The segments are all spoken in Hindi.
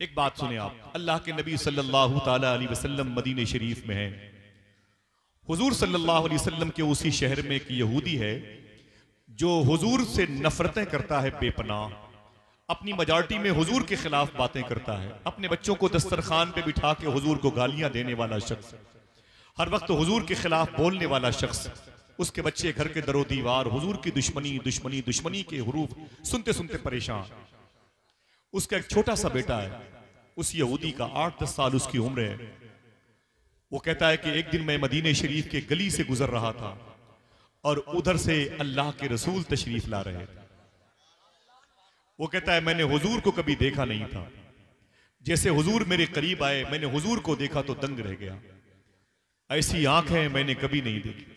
एक बात सुने आप, अल्लाह के नबी सल्लल्लाहु ताला अलैहि वसल्लम मदीने शरीफ में हैं। हुजूर सल्लल्लाहु अलैहि वसल्लम के उसी शहर में एक यहूदी है जो हुजूर से नफरतें करता है बेपनाह। अपनी मेजॉरिटी में हुजूर के खिलाफ बातें करता है। अपने बच्चों को दस्तरखान पे बिठा के हुजूर को गालियां देने वाला शख्स, हर वक्त हुजूर के खिलाफ बोलने वाला शख्स। उसके बच्चे घर के दरो दीवार हुजूर की दुश्मनी दुश्मनी दुश्मनी के हुरूफ सुनते सुनते परेशान। उसका एक छोटा सा बेटा है, उस यहूदी का 8-10 साल उसकी उम्र है। वो कहता है कि एक दिन मैं मदीने शरीफ के गली से गुजर रहा था और उधर से अल्लाह के रसूल तशरीफ ला रहे थे। वो कहता है मैंने हुजूर को कभी देखा नहीं था। जैसे हुजूर मेरे करीब आए, मैंने हुजूर को देखा तो दंग रह गया। ऐसी आंखें मैंने कभी नहीं देखी।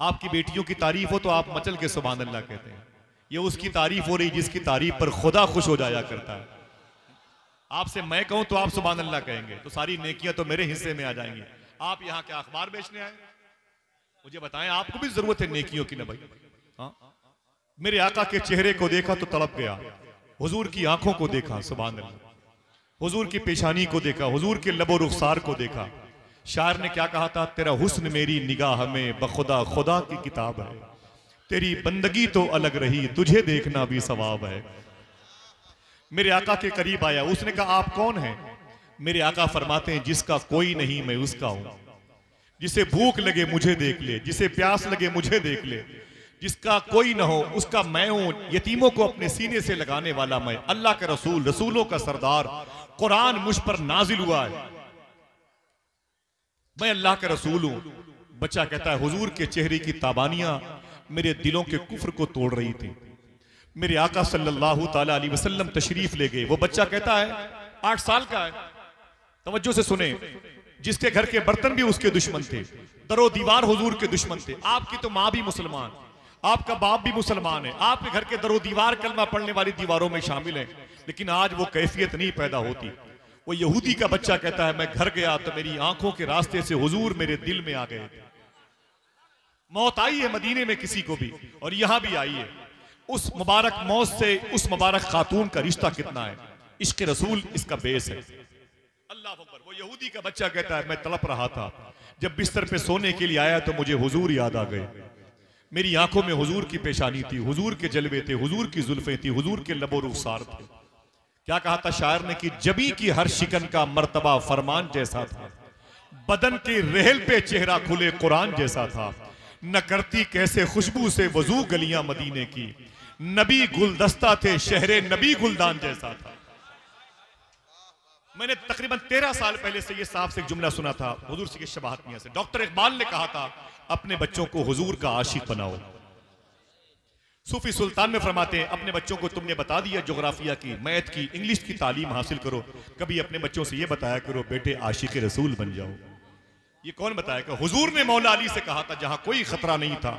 आपकी बेटियों की तारीफ हो तो आप मचल के सुभान अल्लाह कहते हैं। ये उसकी तारीफ हो रही जिसकी तारीफ पर खुदा खुश हो जाया करता है। आपसे मैं कहूं तो आप सुभान अल्लाह कहेंगे तो सारी नेकियां तो मेरे हिस्से में आ जाएंगी। आप यहां क्या अखबार बेचने आए? मुझे बताएं, आपको भी जरूरत है नेकियों की ना भाई? हाँ, मेरे आका के चेहरे को देखा तो तड़प गया। हुजूर की आंखों को देखा, सुभान अल्लाह। हुजूर की पेशानी को देखा, हुजूर के लबो रुखसार को देखा। शायर ने क्या कहा था? तेरा हुस्न मेरी निगाह में बखुदा खुदा की किताब है। तेरी बंदगी तो अलग रही, तुझे देखना भी सवाब है। मेरे आका के करीब आया, उसने कहा आप कौन हैं? मेरे आका फरमाते हैं जिसका कोई नहीं मैं उसका हूं। जिसे भूख लगे मुझे देख ले, जिसे प्यास लगे मुझे देख ले, जिसका कोई ना हो उसका मैं हूं। यतीमों को अपने सीने से लगाने वाला मैं, अल्लाह का रसूल, रसूलों का सरदार, कुरान मुझ पर नाजिल हुआ है, मैं अल्लाह का रसूल हूं। बच्चा कहता है हुजूर के चेहरे की ताबानियां मेरे दिलों के कुफ्र को तोड़ रही थी। मेरे आका सल्लल्लाहु ताला अलैहि वसल्लम तशरीफ ले गए। वो बच्चा कहता है 8 साल का है, तवज्जो से सुने, जिसके घर के बर्तन भी उसके दुश्मन थे, दरो दीवार हुजूर के दुश्मन थे। आपकी तो माँ भी मुसलमान, आपका बाप भी मुसलमान है, आपके घर के दरो दीवार कलमा पढ़ने वाली दीवारों में शामिल है, लेकिन आज वो कैफियत नहीं पैदा होती। वो यहूदी का बच्चा कहता है मैं घर गया तो मेरी आंखों के रास्ते से हुजूर मेरे दिल में आ गए। मौत आई है मदीने में किसी को भी, और यहां भी आई है। उस मुबारक मौत से उस मुबारक खातून का रिश्ता कितना है? इश्क रसूल इसका बेस है। अल्लाह अकबर। वो यहूदी का बच्चा कहता है मैं तड़प रहा था, जब बिस्तर पे सोने के लिए आया तो मुझे हुजूर याद आ गए। मेरी आंखों में हुजूर की पेशानी थी, हुजूर के जलवे थे, हुजूर की जुल्फें थी, हुजूर के लबो रुखसार थे। क्या कहा था शायर ने कि जबी की हर शिकन का मर्तबा फरमान जैसा था, बदन के रेहल पे चेहरा खुले कुरान जैसा था। न करती कैसे खुशबू से वजू गलियां मदीने की, नबी गुलदस्ता थे शहरे नबी गुलदान जैसा था। मैंने तकरीबन 13 साल पहले से ये साहब से एक जुमला सुना था हुजूर से शबाहत मियां से। डॉक्टर इकबाल ने कहा था अपने बच्चों को हुजूर का आशिक बनाओ। सूफी सुल्तान में फरमाते हैं अपने बच्चों को तुमने बता दिया जोग्राफिया की, मैथ की, इंग्लिश की तालीम हासिल करो, कभी अपने बच्चों से ये बताया करो बेटे आशिक रसूल बन जाओ। ये कौन बताएगा? हुजूर ने मौला अली से कहा था जहां कोई खतरा नहीं था,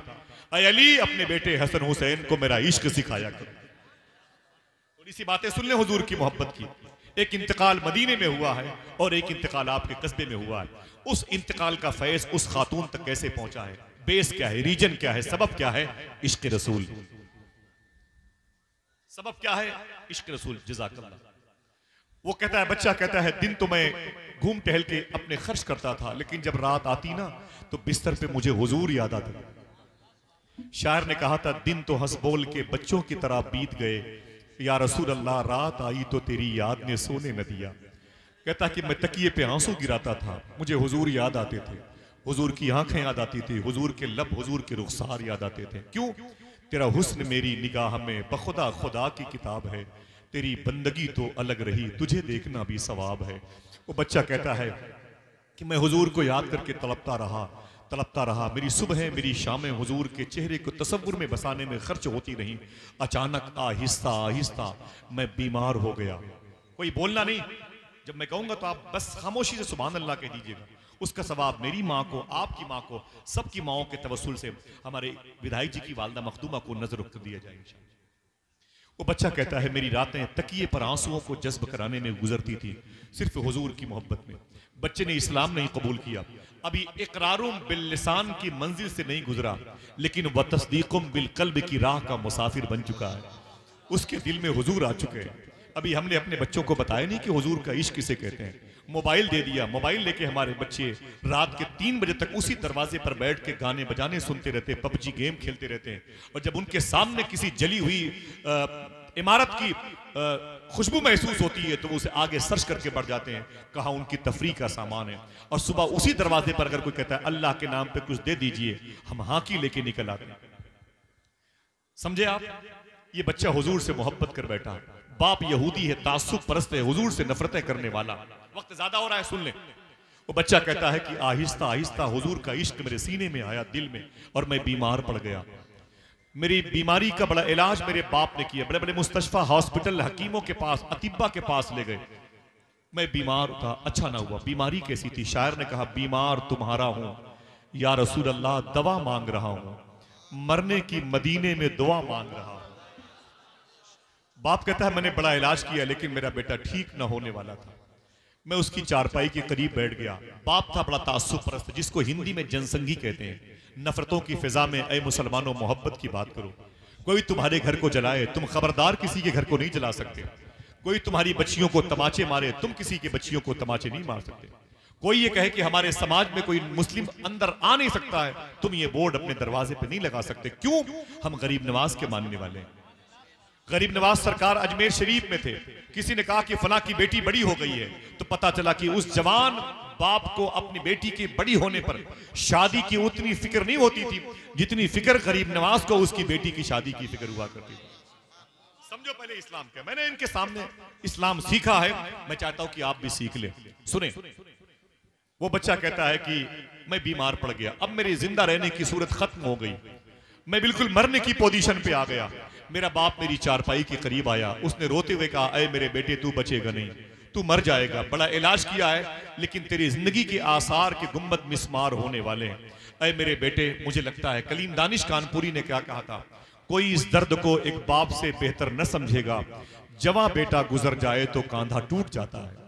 ऐ अली अपने बेटे हसन हुसैन को मेरा इश्क सिखाया करो। थोड़ी सी बातें सुन ले हुजूर की मोहब्बत की। एक इंतकाल मदीने में हुआ है और एक इंतकाल आपके कस्बे में हुआ है। उस इंतकाल का फैज उस खातून तक कैसे पहुंचा है? बेस क्या है, रीजन क्या है, सबब क्या है? इश्क रसूल। सबब क्या है? इश्क रसूल। जज़ाकल्लाह। वो कहता है, बच्चा कहता है दिन तो मैं घूम टहल के अपने खर्च करता था, लेकिन जब रात आती ना तो बिस्तर पे मुझे हुजूर याद आता। शायर ने कहा था दिन तो हंस बोल के बच्चों की तरह बीत गए, या रसूल अल्लाह रात आई तो तेरी याद ने सोने न दिया। कहता कि मैं तकिए पे आंसू गिराता था, मुझे हुजूर याद आते थे, हुजूर की आंखें याद आती थी, हुजूर के लब, हुजूर के रुखसार याद आते थे। क्यों? तेरा हुस्न मेरी निगाह में बखुदा खुदा की किताब है, तेरी बंदगी तो अलग रही, तुझे देखना भी सवाब है। वो बच्चा कहता है कि मैं हुजूर को याद करके तड़पता रहा, मेरी सुबह मेरी शामें हुजूर के चेहरे को तसव्वुर में बसाने में खर्च होती रही। अचानक आहिस्ता आहिस्ता मैं बीमार हो गया। कोई बोलना नहीं, जब मैं कहूंगा तो आप बस खामोशी से सुभान अल्लाह कह दीजिएगा। उसका सवाब मेरी माँ को, आपकी माँ को, सबकी माओं के तवस्सुल से हमारे विधायक जी की वालदा मखदूमा को नजर रख दिया जाएगा। वो बच्चा कहता है मेरी रातें तकिए पर आंसुओं को जज्ब कराने में गुजरती थी, सिर्फ हुजूर की मोहब्बत में। बच्चे ने इस्लाम नहीं कबूल किया, अभी इकरारुम बिल लिसान की मंजिल से नहीं गुजरा, लेकिन वह तस्दीकुम बिल कल्ब की राह का मुसाफिर बन चुका है। उसके दिल में हुजूर आ चुके हैं। अभी हमने अपने बच्चों को बताया नहीं कि हुजूर का इश्क किसे कहते हैं। मोबाइल दे दिया, मोबाइल लेके हमारे बच्चे रात के 3 बजे तक उसी दरवाजे पर बैठ के गाने बजाने सुनते रहते, पबजी गेम खेलते रहते हैं। और जब उनके सामने किसी जली हुई इमारत की खुशबू महसूस होती है तो वो उसे आगे सर्च करके बढ़ जाते हैं, कहा उनकी तफरीह का सामान है। और सुबह उसी दरवाजे पर अगर कोई कहता है अल्लाह के नाम पे कुछ दे दीजिए, हम हाँ की लेके निकल आते हैं। समझे आप? ये बच्चा हुजूर से मोहब्बत कर बैठा, बाप यहूदी है, तासुब परस्त है, हुजूर से नफरतें करने वाला। वक्त ज्यादा हो रहा है, सुन ले। वो बच्चा कहता है कि आहिस्ता आहिस्ता हुजूर का इश्क मेरे सीने में आया, दिल में, और मैं बीमार पड़ गया। मेरी बीमारी का बड़ा इलाज मेरे बाप ने किया, बड़े बड़े मुस्तशफा हॉस्पिटल, हकीमों के पास, अतिब्बा के पास ले गए। मैं बीमार था, अच्छा ना हुआ। बीमारी कैसी थी? शायर ने कहा, बीमार तुम्हारा हूं या रसूल अल्लाह, दवा मांग रहा हूं, मरने की मदीने में दुआ मांग रहा हूं। बाप कहता है मैंने बड़ा इलाज किया लेकिन मेरा बेटा ठीक न होने वाला था। मैं उसकी चारपाई के करीब बैठ गया। बाप था बड़ा तासुब परस्त, जिसको हिंदी में जनसंगी कहते हैं। नफरतों की फिजा में ऐ मुसलमानों मोहब्बत की बात करो। कोई तुम्हारे घर को जलाए, तुम खबरदार किसी के घर को नहीं जला सकते। कोई तुम्हारी बच्चियों को तमाचे मारे, तुम किसी की बच्चियों को तमाचे नहीं मार सकते। कोई ये कहे कि हमारे समाज में कोई मुस्लिम अंदर आ नहीं सकता है, तुम ये बोर्ड अपने दरवाजे पे नहीं लगा सकते। क्यों? हम गरीब नवाज के मानने वाले हैं। गरीब नवाज सरकार अजमेर शरीफ में थे, किसी ने कहा कि फला की बेटी बड़ी हो गई है, तो पता चला कि उस जवान बाप को अपनी बेटी के बड़ी होने पर शादी की उतनी फिक्र नहीं होती थी जितनी फिक्र गरीब नवाज को उसकी बेटी की शादी की फिक्र हुआ करती थी। समझो पहले इस्लाम क्या। मैंने इनके सामने इस्लाम सीखा है, मैं चाहता हूं कि आप भी सीख ले। सुने, वो बच्चा कहता है कि मैं बीमार पड़ गया, अब मेरी जिंदा रहने की सूरत खत्म हो गई, मैं बिल्कुल मरने की पोजीशन पे आ गया। मेरा बाप मेरी चारपाई के करीब आया, उसने रोते हुए कहा, अरे मेरे बेटे तू बचेगा नहीं, तू मर जाएगा। बड़ा इलाज किया है लेकिन तेरी जिंदगी के आसार के गुम्बद मिस्मार होने वाले हैं। अरे मेरे बेटे, मुझे लगता है कलीम दानिश कानपुरी ने क्या कहा था, कोई इस दर्द को एक बाप से बेहतर न समझेगा, जवां बेटा गुजर जाए तो कांधा टूट जाता है।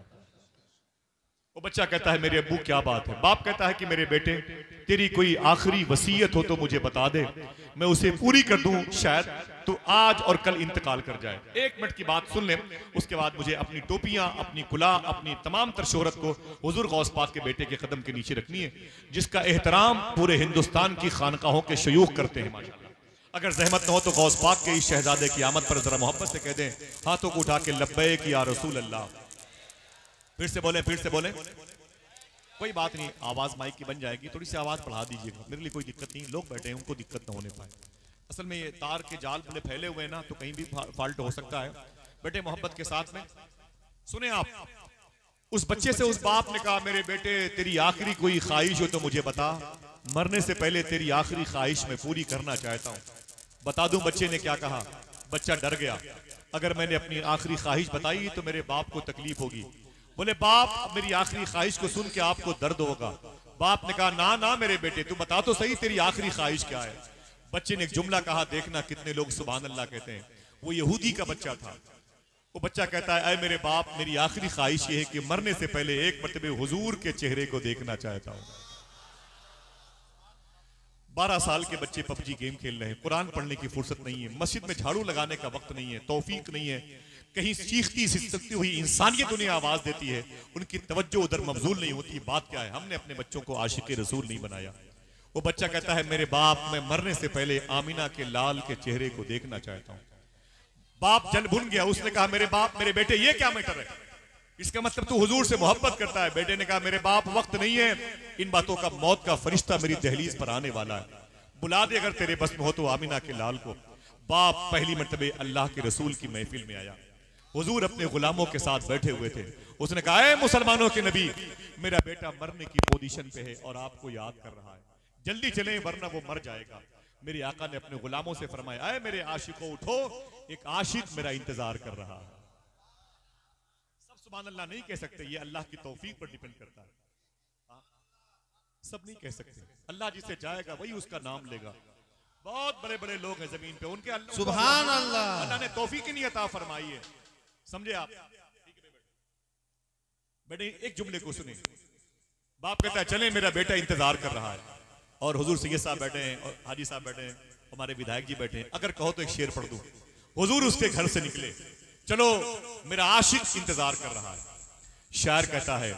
वो बच्चा कहता है मेरे अब्बू क्या बात है? बाप कहता है कि मेरे बेटे, तेरी कोई आखिरी वसीयत हो तो मुझे बता दे, मैं उसे पूरी कर दूं, शायद तो आज और कल इंतकाल कर जाए। 1 मिनट की बात सुन ले, उसके बाद मुझे अपनी टोपियां, अपनी कुला, अपनी तमाम तर शोहरत को हुजूर गौस पाक के बेटे के कदम के नीचे रखनी है, जिसका एहतराम पूरे हिंदुस्तान की खानकाहों के शयूख करते हैं माशाअल्लाह। अगर जहमत न हो तो गौस पाक के इस शहजादे की आमद पर जरा मोहब्बत से कह दें, हाथों को उठा के लब्बैक या रसूल अल्लाह। फिर से बोले, फिर से बोले। कोई बात नहीं, आवाज माइक की बन जाएगी, थोड़ी सी आवाज बढ़ा दीजिएगा, मेरे लिए कोई दिक्कत नहीं। लोग बैठे हैं, उनको दिक्कत न होने पाए। असल में ये तार के जाल बड़े फैले हुए हैं ना, तो कहीं भी फॉल्ट हो सकता है। बेटे मोहब्बत के साथ में सुने आप, उस बच्चे से उस बाप ने कहा, मेरे बेटे तेरी आखिरी कोई ख्वाहिश हो तो मुझे बता, मरने से पहले तेरी आखिरी ख्वाहिश मैं पूरी करना चाहता हूं। बता दूं बच्चे ने क्या कहा? बच्चा डर गया, अगर मैंने अपनी आखिरी ख्वाहिश बताई तो मेरे बाप को तकलीफ होगी। बोले बाप, मेरी आखिरी ख्वाहिश को सुन के आपको दर्द होगा। बाप ने कहा, ना ना मेरे बेटे, तू बता तो सही तेरी आखिरी ख्वाहिश क्या है। बच्चे ने एक जुमला कहा, देखना कितने लोग सुभान अल्लाह कहते हैं। वो यहूदी का बच्चा था। वो बच्चा कहता है, अय मेरे बाप, मेरी आखिरी ख्वाहिश ये है कि मरने से पहले एक मर्तबे हुजूर के चेहरे को देखना चाहता हूं। 12 साल के बच्चे पबजी गेम खेल रहे हैं, कुरान पढ़ने की फुर्सत नहीं है, मस्जिद में झाड़ू लगाने का वक्त नहीं है, तौफीक नहीं है, कहीं चीखती सिसकती हुई इंसानियत उन्हें आवाज देती है, उनकी तवज्जो उधर मबजूल नहीं होती। बात क्या है? हमने अपने बच्चों को आशिक रसूल नहीं बनाया। वो बच्चा कहता है, मेरे बाप, मैं मरने से पहले आमिना के लाल के चेहरे को देखना चाहता हूं। बाप जल भुन गया, उसने कहा, मेरे बाप, मेरे बेटे, ये क्या मैटर है? इसका मतलब तू हुजूर से मोहब्बत करता है। बेटे ने कहा, मेरे बाप, वक्त नहीं है, इन बातों का मौत का फरिश्ता मेरी दहलीज पर आने वाला है, बुला दे अगर तेरे बस में हो तो आमिना के लाल को। बाप पहली मर्तबे अल्लाह के रसूल की महफिल में आया, हुजूर अपने गुलामों के साथ बैठे हुए थे। उसने कहा, ऐ मुसलमानों के नबी, मेरा बेटा मरने की पोजीशन पे है और आपको याद कर रहा है, जल्दी चलें वरना वो मर जाएगा। मेरे आका ने अपने गुलामों से फरमाया, ऐ मेरे आशिकों उठो, एक आशिक मेरा इंतजार कर रहा है। सब सुभान अल्लाह नहीं कह सकते, ये अल्लाह की तौफीक पर डिपेंड करता है। सब नहीं कह सकते, अल्लाह जिसे चाहेगा वही उसका नाम लेगा। बहुत बड़े बड़े लोग हैं जमीन पे, उनके सुभान अल्लाह, अल्लाह ने तौफीक ही नहीं अता फरमाई है। समझे आप? बेटे एक जुमले को सुने। बाप कहता है, चले मेरा बेटा इंतजार कर रहा है, और हुजूर सैयद साहब बैठे हैं और हाजी साहब बैठे हैं, हमारे विधायक जी बैठे हैं। अगर कहो तो एक शेर पढ़ दूं। हुजूर उसके घर से निकले, चलो मेरा आशिक इंतजार कर रहा है। शायर कहता है,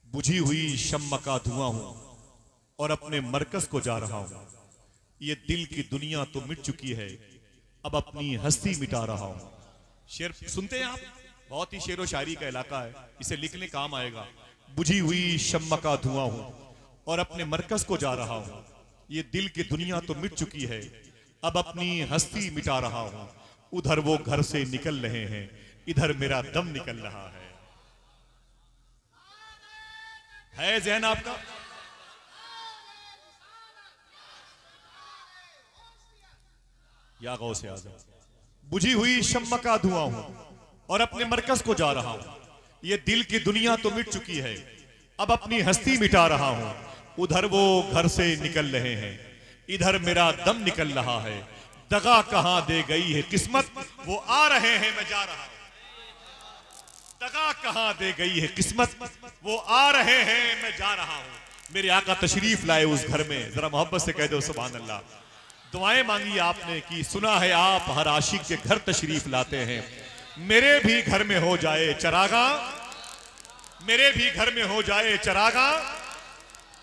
बुझी हुई शम्मा का धुआं हूं और अपने मरकज को जा रहा हूं। ये दिल की दुनिया तो मिट चुकी है, अब अपनी हस्ती मिटा रहा हूं। शेर सुनते हैं आप? बहुत ही शेरो शायरी का इलाका है, इसे लिखने काम आएगा। बुझी हुई शम्मा का धुआं हूं और अपने मरकज को जा रहा हूं। ये दिल की दुनिया तो मिट चुकी है, अब अपनी हस्ती मिटा रहा हूं। उधर वो घर से निकल रहे हैं, इधर मेरा दम निकल रहा है ज़हन आपका? या गौसे आज़म। बुझी हुई शम्मा का धुआं हूं और अपने मरकज को जा रहा हूं। ये दिल की दुनिया तो मिट चुकी है, अब अपनी हस्ती मिटा रहा हूं। उधर वो घर से निकल रहे हैं, इधर मेरा दम निकल रहा है। दगा कहां दे गई है किस्मत, वो आ रहे हैं मैं जा रहा हूं। दगा कहां दे गई है किस्मत, वो आ रहे हैं मैं जा रहा हूं। मेरे आका तशरीफ लाए उस घर में, जरा मोहब्बत से कह दो सुभान अल्लाह। दुआएं मांगी आपने कि सुना है आप हर आशिक के घर तशरीफ लाते हैं। मेरे भी घर में हो जाए चरागा, मेरे भी घर में हो जाए चरागा।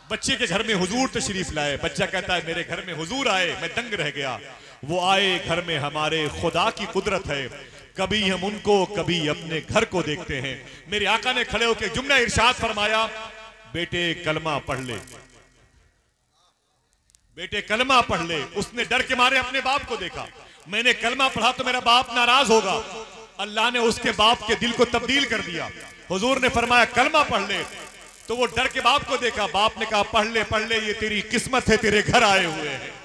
बच्चे के घर में हुजूर तशरीफ लाए, बच्चा कहता है मेरे घर में हुजूर आए, मैं दंग रह गया। वो आए घर में हमारे खुदा की कुदरत है, कभी हम उनको कभी अपने घर को देखते हैं। मेरे आका ने खड़े होकर जुमला इरशाद फरमाया, बेटे कलमा पढ़ ले, बेटे कलमा पढ़ ले। उसने डर के मारे अपने बाप को देखा, मैंने कलमा पढ़ा तो मेरा बाप नाराज होगा। अल्लाह ने उसके बाप के दिल को तब्दील कर दिया। हुजूर ने फरमाया कलमा पढ़ ले, तो वो डर के बाप को देखा। बाप ने कहा पढ़ ले, ये तेरी किस्मत है, तेरे घर आए हुए हैं।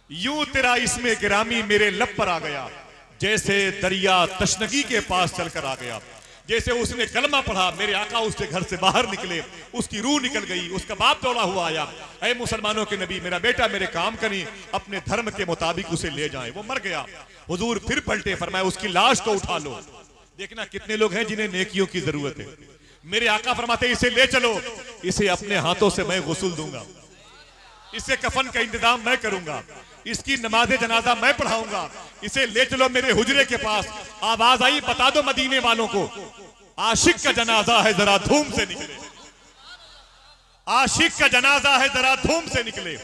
यूं तेरा इसमें गिरामी मेरे लब पर आ गया, जैसे दरिया तशनगी के पास चलकर आ गया। जैसे उसने कलमा पढ़ा, मेरे आका उसके घर से बाहर निकले, उसकी रूह निकल गई। उसका बाप दौड़ा हुआ आया, ऐ मुसलमानों के नबी, मेरा बेटा मेरे काम करी, अपने धर्म के मुताबिक उसे ले जाएं। वो मर गया। हुजूर फिर पलटे, फरमाया उसकी लाश को उठा लो। देखना कितने लोग हैं जिन्हें नेकियों की जरूरत है। मेरे आका फरमाते इसे ले चलो, इसे अपने हाथों से मैं गुस्ल दूंगा, इसे कफन का इंतजाम मैं करूंगा, इसकी नमाज जनाजा मैं पढ़ाऊंगा। इसे ले चलो मेरे हुजरे के पास। आवाज आई, बता दो मदीने वालों को, आशिक का जनाजा है, जरा धूम से निकले। आशिक का जनाजा है, जरा धूम से निकले।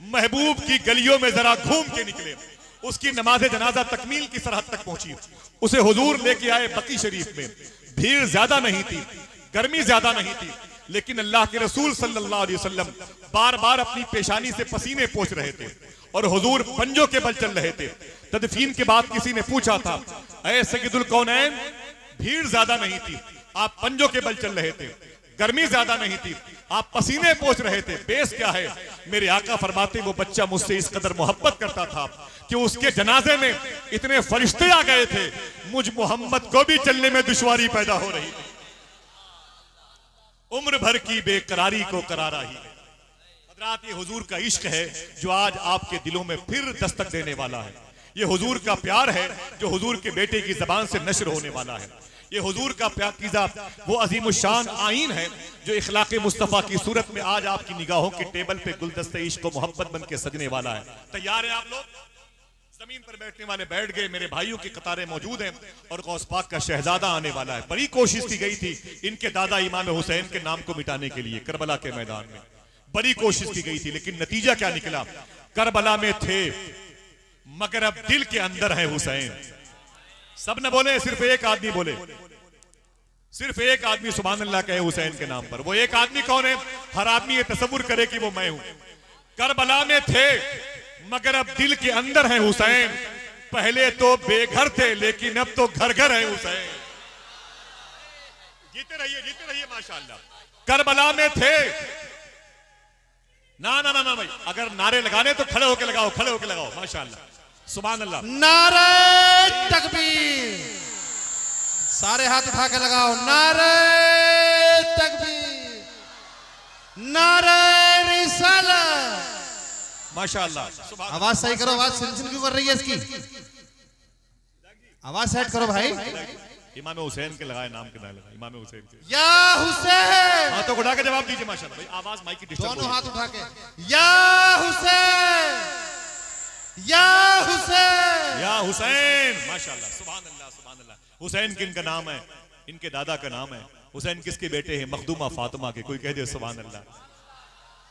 महबूब की गलियों में जरा घूम के निकले। उसकी नमाज जनाजा तकमील की सरहद तक पहुंची। उसे हुजूर लेके आए बकी शरीफ में। भीड़ ज्यादा नहीं थी, गर्मी ज्यादा नहीं थी, लेकिन अल्लाह के रसूल सल्लल्लाहु अलैहि वसल्लम बार बार अपनी पेशानी से पसीने पोंछ रहे थे और हुजूर पंजों के बल चल रहे थे। तदफीन के बाद किसी ने पूछा था, ऐ सय्यदुल कौनैन, भीड़ ज्यादा नहीं थी, आप पंजों के बल चल रहे थे, गर्मी ज्यादा नहीं थी, आप पसीने पोंछ रहे थे, बेस क्या है? मेरे आका फरमाते वो बच्चा मुझसे इस कदर मोहब्बत करता था कि उसके जनाजे में इतने फरिश्ते आ गए थे, मुझ मोहम्मद को भी चलने में दुश्वारी पैदा हो रही थी। उम्र भर की बेकरारी को करारा ही है। हज़रात, ये हुजूर का इश्क है जो आज आपके दिलों में फिर दस्तक देने वाला है। ये हुजूर का प्यार है जो हुजूर के बेटे की जबान से नश्र होने वाला है। ये हुजूर का प्यार कीज़ा वो अजीमुशान आईन है जो इखलाक़े मुस्तफ़ा की सूरत में आज आपकी निगाहों के टेबल पे गुलदस्ते इश्क और मोहब्बत बन के सजने वाला है। तैयार हैं आप लोग? जमीन पर बैठने वाले बैठ गए, मेरे भाइयों की कतारें मौजूद हैं और गौस पाक का शहजादा आने वाला है। बड़ी कोशिश की गई थी इनके दादा इमाम हुसैन के नाम को मिटाने के लिए करबला के मैदान में, बड़ी कोशिश की गई थी, लेकिन नतीजा क्या निकला? करबला में थे मगर अब दिल के अंदर है हुसैन। सब न बोले, सिर्फ एक आदमी बोले, सिर्फ एक आदमी सुभान अल्लाह कहे हुसैन के नाम पर। वो एक आदमी कौन है? हर आदमी ये तसव्वुर करे कि वो मैं हूं। करबला में थे मगर अब दिल के अंदर है हुसैन। पहले तो बेघर थे लेकिन अब तो घर घर है हुसैन। जीते रहिए माशाअल्लाह। करबला में थे ना ना ना ना भाई, अगर नारे लगाने तो खड़े होके लगाओ, खड़े होके लगाओ माशाअल्लाह सुभान अल्लाह। नारे तकबीर, सारे हाथ उठा के लगाओ। नारे तकबीर, नारे रिसालत माशाअल्लाह। आवाज सही करो, आवाज सिलसिल क्यों कर रही है इसकी? आवाज सेट करो भाई। इमाम हुसैन के लगाए नाम के ना लगाए, इमाम हुसैन के। या हुसैन, हाथों उठा के जवाब दीजिए माशाअल्लाह भाई, आवाज माइक की डिस्टर्ब दोनों हाथ उठा के। या हुसैन, या हुसैन। या हुसैन। माशाल्लाह, सुभान अल्लाह, सुभान अल्लाह। हुसैन किनका नाम है? इनके दादा का नाम है। हुसैन किसके बेटे हैं? मखदूमा फातिमा के। कोई कह दे सुभान अल्लाह।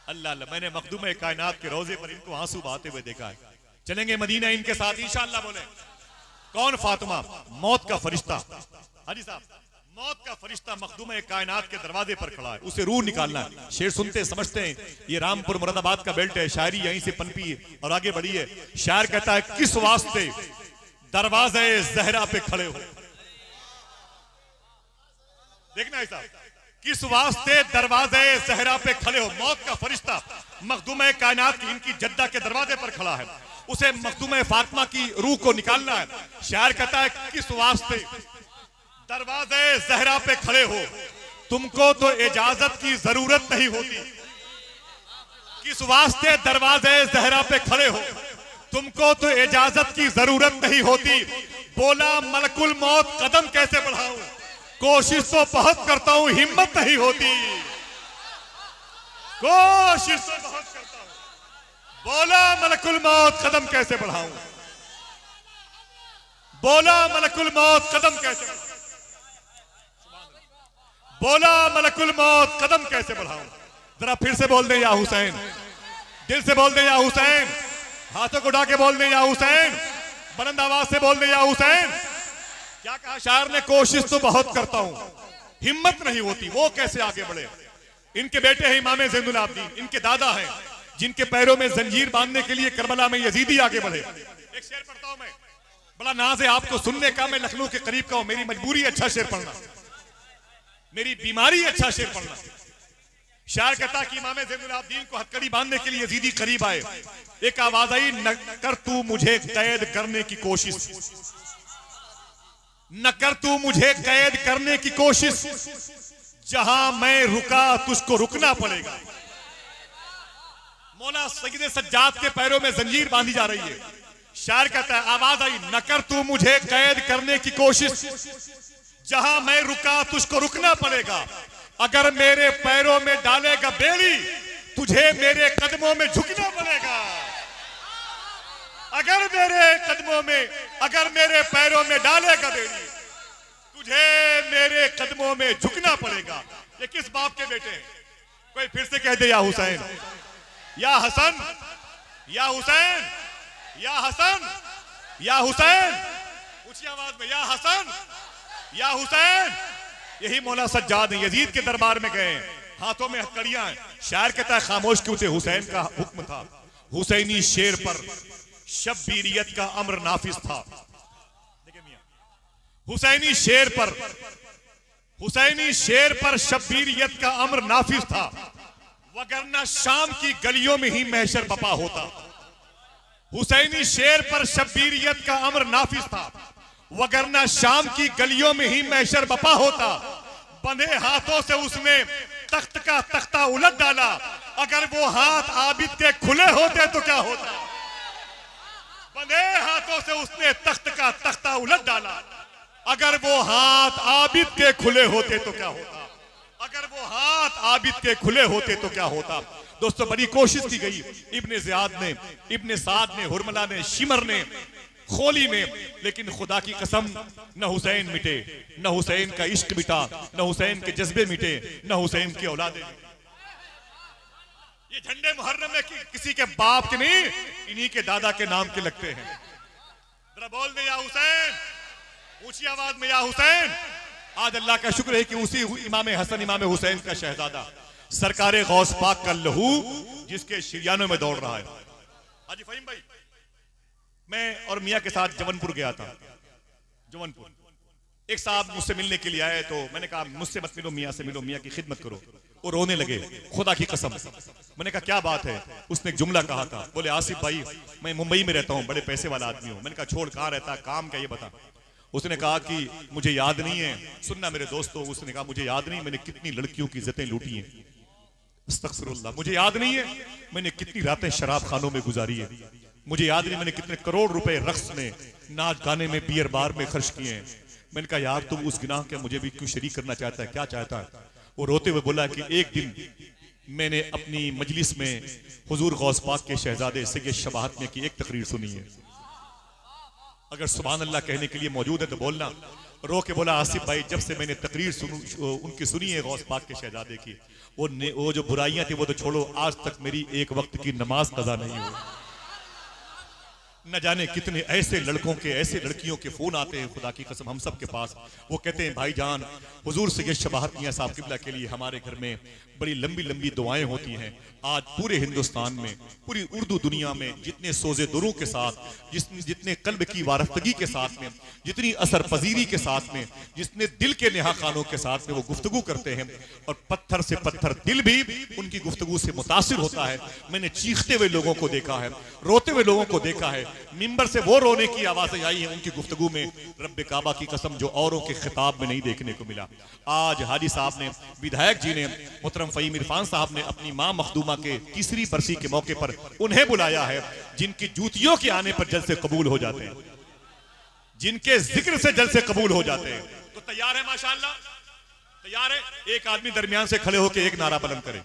अल्लाह अल्लाह। मैंने मखदूमा कायनात के रोजे पर इनको आंसू बहाते हुए देखा है। चलेंगे मदीना इनके साथ इंशाअल्लाह। बोले कौन? फातिमा, मौत का फरिश्ता। हाजी साहब, मौत का फरिश्ता मखदूमा कायनात के दरवाजे पर खड़ा है, उसे रूह निकालना है। शेर सुनते समझते हैं ये रामपुर मुरादाबाद का बेल्ट है, शायरी यहीं से पनपी है और आगे बढ़ी है। शायर कहता है किस वास्ते दरवाजे जहरा पे खड़े हो। देखना है साहब, किस वास्ते दरवाजे जहरा पे खड़े हो। मौत का फरिश्ता मखदूमा कायनात की इनकी जद्दा के दरवाजे पर खड़ा है, उसे मखदूमा फातिमा की रूह को निकालना है। शायर कहता है किस वास्ते दरवाजे जहरा पे खड़े हो, तुमको तो इजाजत की जरूरत नहीं होती। किस वास्ते दरवाजे जहरा पे खड़े हो, तुमको तो इजाजत की जरूरत नहीं होती। बोला मलकुल मौत कदम कैसे बढ़ाऊं, कोशिश तो बहुत करता हूं हिम्मत नहीं होती। कोशिश तो बहुत करता हूं, बोला मलकुल मौत कदम कैसे बढ़ाऊं। बोला मलकुल मौत कदम कैसे बढ़ाऊं। बोला मलकुल मौत कदम कैसे बढ़ाऊं। जरा फिर से बोल दे या हुसैन, दिल से बोल दे या हुसैन, हाथों को उठा के बोल दे या हुसैन, बुलंद आवाज से बोल दे या हुसैन। क्या कहा शायर ने? कोशिश तो बहुत करता हूं हिम्मत नहीं होती। वो कैसे आगे बढ़े? इनके बेटे हैं इमाम ज़ैनुल आबिदीन, इनके दादा हैं जिनके पैरों में जंजीर बांधने के लिए करबला में यजीदी आगे बढ़े। एक शेर पढ़ता हूं मैं, बड़ा नाज है आपको सुनने का। मैं लखनऊ के करीब का हूं, मेरी मजबूरी अच्छा शेर पढ़ना, मेरी बीमारी अच्छा शेर पढ़ना। शायर कहता कि इमाम ज़ैनुल आबिदीन को हथकड़ी बांधने के लिए यजीदी करीब आए। एक आवाज आई, न कर तू मुझे कैद करने की कोशिश, न कर तू मुझे कैद करने की कोशिश, जहां मैं रुका तुझको रुकना पड़ेगा। मौला सैयद सज्जाद के पैरों में जंजीर बांधी जा रही है। शायर कहता है, आवाज आई, न कर तू मुझे कैद करने की कोशिश, जहां मैं रुका तुझको रुकना पड़ेगा। अगर मेरे पैरों में डालेगा बेड़ी, तुझे मेरे कदमों में झुकना पड़ेगा। अगर मेरे कदमों में, अगर मेरे पैरों में डालेगा बेड़ी, तुझे मेरे कदमों में झुकना पड़ेगा। ये किस बाप के बेटे हैं? कोई फिर से कह दे या हुसैन, या हसन, या हुसैन, या हसन, या हुसैन। ऊंची आवाज में, या हसन, या हुसैन। यही मौला सज्जाद यजीद के दरबार में गए, हाथों में हथकड़ियां हैं। शायर कहता है खामोश क्यों थे, हुसैन का हुक्म था। हुसैनी शेर पर शब्बीरियत का अम्र नाफिज था। देखिए मियां, हुसैनी शेर पर, हुसैनी शेर पर शब्बीरियत का अम्र नाफिज था, वगरना शाम की गलियों में ही महशर बपा होता। हुसैनी शेर पर शब्बीरियत का अम्र नाफिज था, वगरना शाम की गलियों में ही महशर बपा होता। बंधे हाथों से उसने तख्त का तख्ता उलट डाला, अगर वो हाथ आबिद के खुले होते तो क्या होता। बंधे हाथों से उसने तख्त का तख्ता उलट डाला, अगर वो हाथ आबिद के खुले होते तो क्या होता। अगर वो हाथ आबिद के खुले होते तो क्या होता। दोस्तों बड़ी कोशिश की गई, इब्ने ज़ियाद ने, इब्ने साद ने, हुरमला ने, शिमर ने, खोली ने, लेकिन खुदा की कसम न हुसैन मिटे, न हुसैन का इश्क मिटा, न हुसैन के जज्बे मिटे, न हुसैन की औलादे। ये झंडे मुहर्रम में किसी के बाप के नहीं, इन्हीं के दादा के नाम के लगते हैं। जरा बोल दे या हुसैन, ऊंची आवाज में, या हुसैन। आज अल्लाह का शुक्र है कि उसी इमाम हसन, इमाम हुसैन का शहजादा, सरकारे गौस पाक का लहू जिसके शिरियानों में दौड़ रहा है। हाजी फहीम भाई, मैं और मियाँ के साथ जवनपुर गया था। जवनपुर एक साहब मुझसे मिलने के लिए आए, तो मैंने कहा मुझसे मत मिलो, मियाँ से मिलो, मियाँ की खिदमत करो। वो रोने लगे, खुदा की कसम। मैंने कहा क्या बात है? उसने एक जुमला कहा था, बोले आसिफ भाई मैं मुंबई में रहता हूँ, बड़े पैसे वाला आदमी हूँ। मैंने कहा छोड़, कहाँ रहता, काम क्या, ये बता। उसने कहा कि मुझे याद नहीं है, सुनना मेरे दोस्तों, उसने कहा मुझे याद नहीं मैंने कितनी लड़कियों की इज्जतें लूटी हैं। अस्तगफिरुल्लाह, मुझे याद नहीं है मैंने कितनी रातें शराब खानों में गुजारी है। मुझे याद नहीं मैंने कितने करोड़ रुपए रक्स में, नाच गाने में, बियर बार में खर्च किए हैं। मैंने कहा यार तुम उस गुनाह के मुझे भी क्यों शरीक करना चाहता है, क्या चाहता है? वो रोते हुए बोला कि एक दिन मैंने अपनी मजलिस में हुजूर गौस पाक के शहजादे सैयद शबाहत में की एक तकरीर सुनी है। अगर सुभान अल्लाह कहने के लिए मौजूद है तो बोलना। रो के बोला, आसिफ भाई जब से मैंने तकरीर उनकी सुनी है गौस पाक के शहजादे की, वो जो बुराइयां थी वो तो छोड़ो, आज तक मेरी एक वक्त की नमाज कज़ा नहीं हुई। न जाने कितने ऐसे लड़कों के, ऐसे लड़कियों के फोन आते हैं खुदा की कसम हम सब के पास। वो कहते हैं भाईजान हुजूर सैयद शबाहत मियां साहब किबला के लिए हमारे घर में बड़ी लंबी लंबी दुआएं होती हैं। आज पूरे हिंदुस्तान में, पूरी उर्दू दुनिया में जितने सोजे दुरों के साथ, जितने कल्ब की वारफ्तगी के साथ में, जितनी असर पजीरी के साथ में, जितने दिल के नेहा खानों के साथ में वो गुफ्तगू करते हैं, और पत्थर से पत्थर दिल भी उनकी गुफ्तगू से मुतासिर होता है। मैंने चीखते हुए लोगों को देखा है, रोते हुए लोगों को देखा है, मिंबर से वो रोने की आवाजें आई हैं उनकी गुफ्तगू में, रब्बे काबा की कसम जो औरों के खिताब में नहीं देखने को मिला। आज हाजी साहब ने, विधायक जी ने, मोहतरम फहीम इरफान साहब ने अपनी मां मखदूमा के तीसरी बरसी के मौके पर उन्हें बुलाया है, जिनकी जूतियों के आने पर जलसे कबूल हो जाते हैं, जिनके जिक्र से जलसे कबूल हो जाते हैं। तो तैयार है माशाअल्लाह, तैयार है? एक आदमी दरमियान से खड़े होकर एक नारा बुलंद करे।